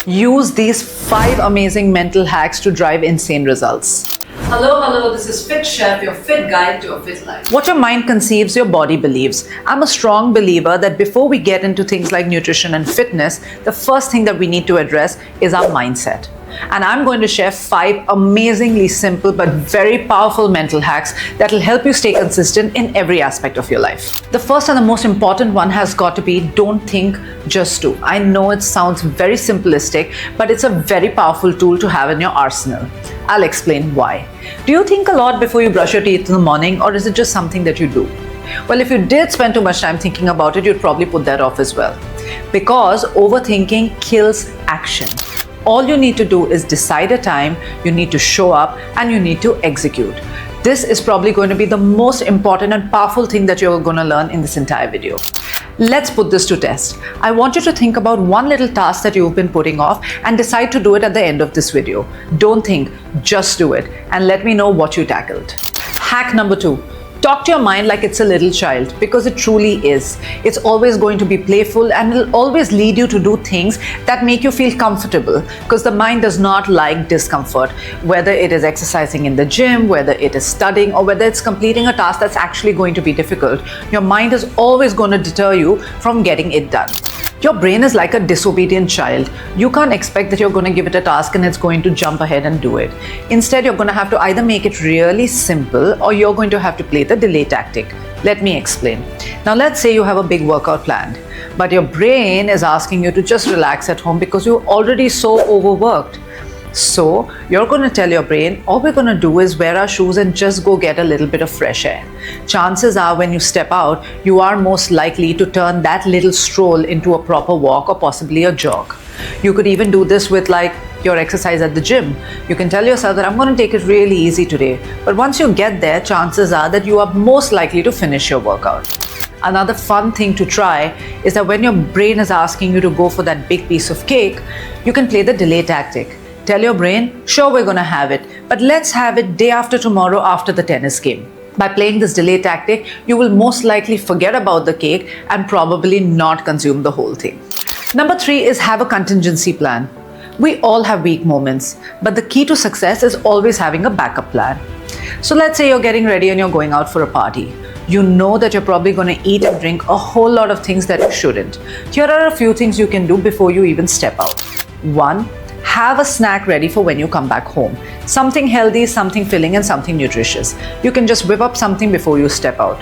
Use these 5 amazing mental hacks to drive insane results. Hello, this is Fit Chef, your fit guide to a fit life. What your mind conceives, your body believes. I'm a strong believer that before we get into things like nutrition and fitness, the first thing that we need to address is our mindset. And I'm going to share 5 amazingly simple but very powerful mental hacks that will help you stay consistent in every aspect of your life. The first and the most important one has got to be don't think, just do. I know it sounds very simplistic, but it's a very powerful tool to have in your arsenal. I'll explain why. Do you think a lot before you brush your teeth in the morning, or is it just something that you do? Well, if you did spend too much time thinking about it, you'd probably put that off as well. Because overthinking kills action. All you need to do is decide a time, you need to show up, and you need to execute. This is probably going to be the most important and powerful thing that you're going to learn in this entire video. Let's put this to test. I want you to think about one little task that you've been putting off and decide to do it at the end of this video. Don't think, just do it, and let me know what you tackled. Hack number 2. Talk to your mind like it's a little child, because it truly is. It's always going to be playful and it'll always lead you to do things that make you feel comfortable, because the mind does not like discomfort. Whether it is exercising in the gym, whether it is studying, or whether it's completing a task that's actually going to be difficult, your mind is always going to deter you from getting it done. Your brain is like a disobedient child. You can't expect that you're going to give it a task and it's going to jump ahead and do it. Instead, you're going to have to either make it really simple or you're going to have to play the delay tactic. Let me explain. Now, let's say you have a big workout planned, but your brain is asking you to just relax at home because you're already so overworked. So you're going to tell your brain, all we're going to do is wear our shoes and just go get a little bit of fresh air. Chances are when you step out, you are most likely to turn that little stroll into a proper walk or possibly a jog. You could even do this with your exercise at the gym. You can tell yourself that I'm going to take it really easy today. But once you get there, chances are that you are most likely to finish your workout. Another fun thing to try is that when your brain is asking you to go for that big piece of cake, you can play the delay tactic. Tell your brain, sure, we're going to have it, but let's have it day after tomorrow after the tennis game. By playing this delay tactic, you will most likely forget about the cake and probably not consume the whole thing. Number 3 is have a contingency plan. We all have weak moments, but the key to success is always having a backup plan. So let's say you're getting ready and you're going out for a party. You know that you're probably going to eat and drink a whole lot of things that you shouldn't. Here are a few things you can do before you even step out. 1. Have a snack ready for when you come back home. Something healthy, something filling, and something nutritious. You can just whip up something before you step out.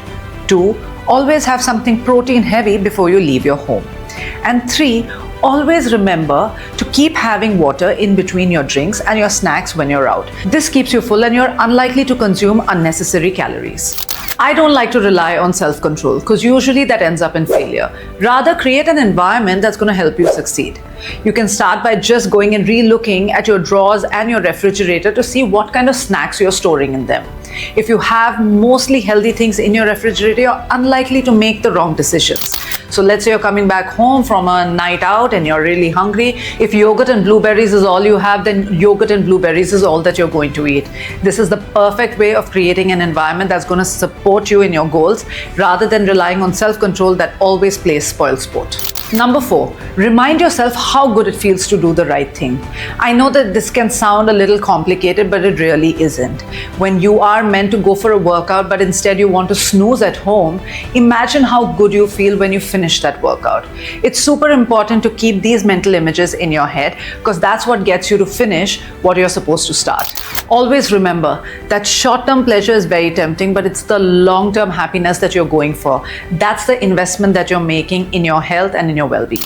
2. Always have something protein heavy before you leave your home. And 3. Always remember to keep having water in between your drinks and your snacks when you're out. This keeps you full and you're unlikely to consume unnecessary calories. I don't like to rely on self-control because usually that ends up in failure. Rather, create an environment that's going to help you succeed. You can start by just going and re-looking at your drawers and your refrigerator to see what kind of snacks you're storing in them. If you have mostly healthy things in your refrigerator, you're unlikely to make the wrong decisions. So let's say you're coming back home from a night out and you're really hungry. If yogurt and blueberries is all you have, then yogurt and blueberries is all that you're going to eat. This is the perfect way of creating an environment that's going to support you in your goals rather than relying on self-control that always plays spoilsport. Number 4, remind yourself how good it feels to do the right thing. I know that this can sound a little complicated, but it really isn't. When you are meant to go for a workout, but instead you want to snooze at home, imagine how good you feel when you finish that workout. It's super important to keep these mental images in your head because that's what gets you to finish what you're supposed to start. Always remember that short-term pleasure is very tempting, but it's the long-term happiness that you're going for. That's the investment that you're making in your health and in your well-being.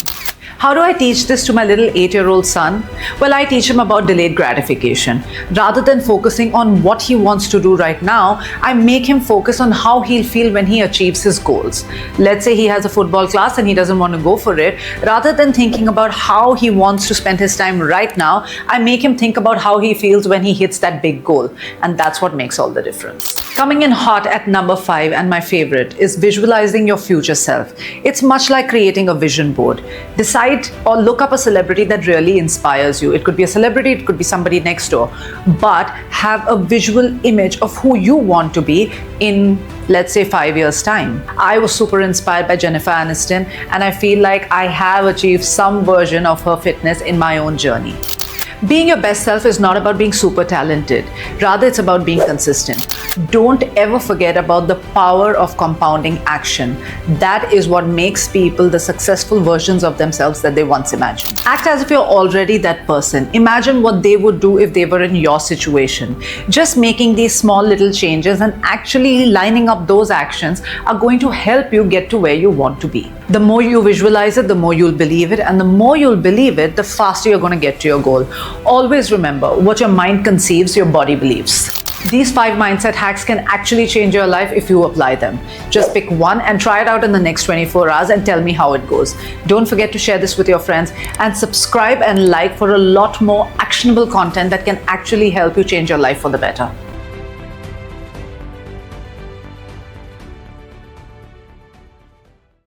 How do I teach this to my little 8-year-old son? Well, I teach him about delayed gratification. Rather than focusing on what he wants to do right now, I make him focus on how he'll feel when he achieves his goals. Let's say he has a football class and he doesn't want to go for it. Rather than thinking about how he wants to spend his time right now, I make him think about how he feels when he hits that big goal. And that's what makes all the difference. Coming in hot at number 5, and my favorite, is visualizing your future self. It's much like creating a vision board. Decide or look up a celebrity that really inspires you. It could be a celebrity, it could be somebody next door, but have a visual image of who you want to be in, let's say, 5 years' time. I was super inspired by Jennifer Aniston, and I feel like I have achieved some version of her fitness in my own journey. Being your best self is not about being super talented. Rather, it's about being consistent. Don't ever forget about the power of compounding action. That is what makes people the successful versions of themselves that they once imagined. Act as if you're already that person. Imagine what they would do if they were in your situation. Just making these small little changes and actually lining up those actions are going to help you get to where you want to be. The more you visualize it, the more you'll believe it, and the more you'll believe it, the faster you're going to get to your goal. Always remember, what your mind conceives, your body believes. These 5 mindset hacks can actually change your life if you apply them. Just pick one and try it out in the next 24 hours and tell me how it goes. Don't forget to share this with your friends and subscribe and like for a lot more actionable content that can actually help you change your life for the better.